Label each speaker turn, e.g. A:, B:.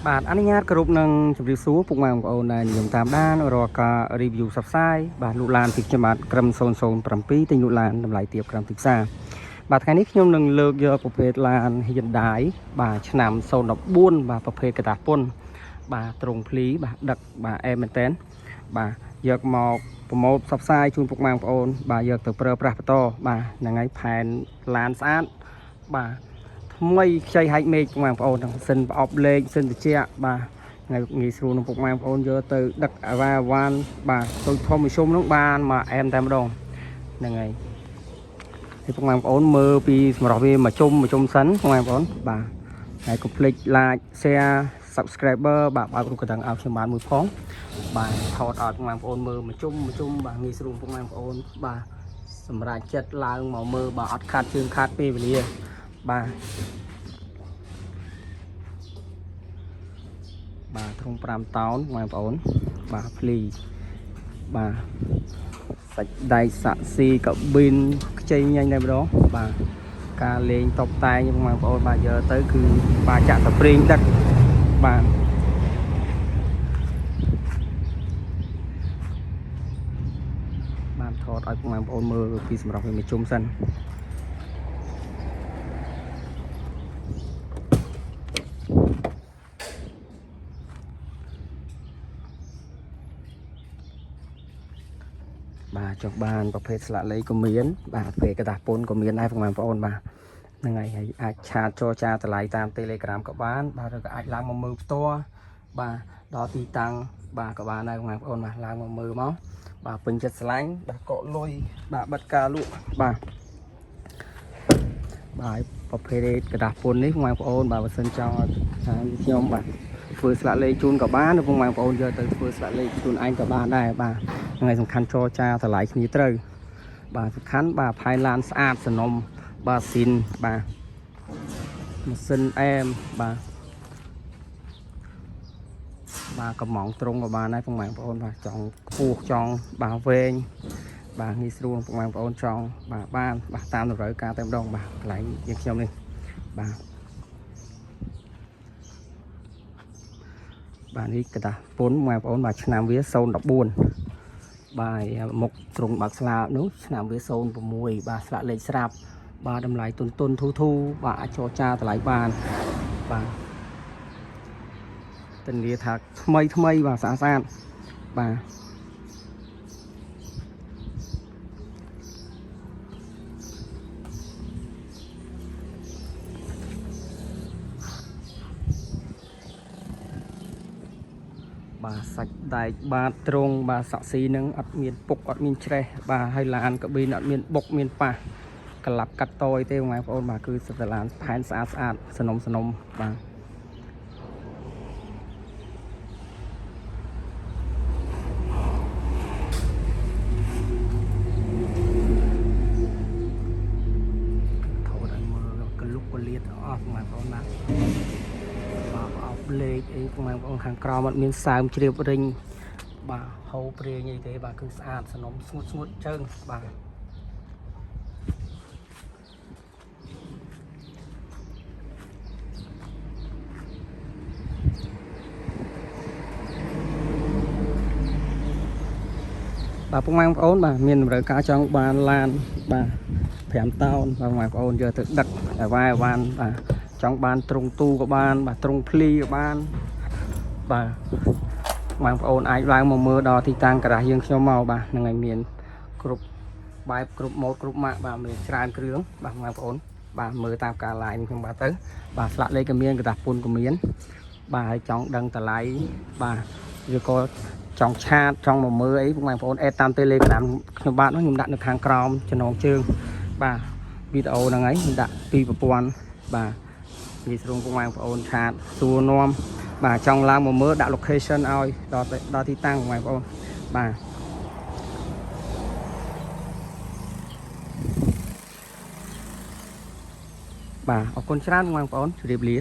A: បាទអនុញ្ញាតគ្រប់នឹងជម្រាបសួរពុកម៉ែបងប្អូនដែលនិយមតាមដានរាល់ការ review សព្វផ្សាយបាទលូកឡានពីខ្ញុំបាទក្រឹម007ទិញលូកឡានតម្លៃទាបក្រឹមទីផ្សារបាទថ្ងៃនេះខ្ញុំនឹងលើកយកប្រភេទឡាន Hyundai បាទឆ្នាំ014បាទប្រភេទកតាពុនបាទត្រង់ភ្លីបាទដឹកបាទអែមែនតែនបាទយកមកប្រម៉ូទផ្សព្វផ្សាយជូនពុកម៉ែបងប្អូនបាទយកទៅប្រើប្រាស់បន្តបាទហ្នឹងហើយផែនឡានស្អាតបាទថ្មីខ្ចីហែកមេឃពុកម៉ែបងប្អូនទាំងសិនប្រអប់លេខសិនតិចបាទថ្ងៃងាយស្រួលនឹងពុកម៉ែបងប្អូនយកទៅដឹកអាវ៉ាវ៉ាន់បាទទៅធំមធ្យមនោះបានមកអែមតែម្ដងហ្នឹងហើយហើយពុកម៉ែបងប្អូនមើលពីសម្រាប់វាមកជុំសិនពុកម៉ែបងប្អូនបាទហើយកុំភ្លេច like share subscriber បាទបើករូបកណ្ដឹងឲ្យខ្ញុំបានមួយផងបាទថតឲ្យពុកម៉ែបងប្អូនមើលមកជុំបាទងាយស្រួលពុកម៉ែបងប្អូនបាទសម្រាប់ចិត្តឡើងមកមើលបាទអត់ខាត់ជើងខាត់ពេលវេលាបាទទ្រុង5តោនបងប្អូនបាទភ្លីបាទសាច់ដៃសាក់ស៊ីកាប៊ីនខ្ចីញ៉ាញ់តែម្ដងបាទការលេងតុបតែងបងប្អូនបាទយកទៅគឺបាទចាក់តែប្រេងដឹកបាទថតឲ្យបងប្អូនមើលពីសម្រាប់វាមកជុំសិនបាទចុះបានប្រភេទស្លាកលេខក៏មានបាទប្រភេទกระดาษពុនក៏មានដែរបងប្អូនបាទហ្នឹងហើយអាចឆាតចរចាតម្លៃតាម Telegram ក៏បានបាទឬក៏អាចឡើងមកមើលផ្ទាល់បាទដល់ទីតាំងបាទក៏បានដែរបងប្អូនបាទឡើងមកមើលមកបាទពេញចិត្តស្រឡាញ់បាទកក់លុយបាទបិទការលក់បាទប្រភេទกระดาษពុននេះបងប្អូនបាទបើសិនចង់ឲ្យខ្ញុំបាទធ្វើស្លាកលេខជូនក៏បានឬបងប្អូនយកទៅធ្វើស្លាកលេខជូនឯងក៏បានដែរបាទថ្ងៃសំខាន់ចរចាតម្លៃគ្នាត្រូវបាទសំខាន់បាទផែនឡានស្អាតសនំបាទស៊ីនបាទម៉ាស៊ីនអែមបាទកំងត្រង់ក៏បានដែរបងប្អូនបាទចង់ខ្ពស់ចង់បាទវែងបាទងាយស្រួលបងប្អូនចង់បាទបានបាទតាមតម្រូវការតែម្ដងបាទកន្លែងយើងខ្ញុំនេះបាទនេះកតាពុនបងប្អូនបាទឆ្នាំវា014បាទមុខត្រង់បាក់ស្លាបនោះឆ្នាំវា06បាទស្លាកលេខស្រាប់បាទតម្លៃទុនធូបាទអាចចរចាតម្លៃបានបាទទិន្នាថាថ្មីបាទស្អាតបាទសាច់ដែកបាទត្រង់បាទសាក់ស៊ីនឹងអត់មានពុកអត់មានច្រេះបាទហើយឡានកាប៊ីនអត់មានបុកមានប៉ះក្លាប់កាត់តយទេបងប្អូនបាទគឺសិតឡានផែនស្អាតសនំបាទថតឲ្យមើលកលុកកលៀតអស់បងប្អូនណាលេខអីបងប្អូនខាងក្រោមអត់មានសើមជ្រាបរិញបាទហូរព្រាយអីទេបាទគឺស្អាតសនំស្ងួតជើងបាទបងប្អូនបាទមានតម្រូវការចង់បានឡានបាទ5តោនបងប្អូនយកទៅដឹកអាវ៉ាវ៉ាន់បាទចង់បានត្រង់ទូក៏បានបាទត្រង់ភ្លីក៏បានបាទបងប្អូនអាចឡើងមកមើលដល់ទីតាំងការ៉ាសយើងខ្ញុំមកបាទហ្នឹងហើយមានគ្រប់បែបគ្រប់ម៉ូតគ្រប់ម៉ាកបាទមានច្រើនគ្រឿងបាទបងប្អូនបាទមើលតាមការ line ខ្ញុំបាទទៅបាទស្លាកលេខក៏មានកតាពុនក៏មានបាទហើយចង់ដឹងតម្លៃបាទឬក៏ចង់ឆាតចង់មកមើលអីបងប្អូនអេតតាម Telegram ខ្ញុំបាទខ្ញុំដាក់នៅខាងក្រោមចំណងជើងបាទវីដេអូហ្នឹងហើយខ្ញុំដាក់ពីប្រព័ន្ធបាទនិយាយស្រួលបងប្អូនឆាតសួរនាំបាទចង់ឡើងមកមើលដាក់ location ឲ្យដល់ទីតាំងបងប្អូនបាទអរគុណច្រើនបងប្អូនជម្រាបលា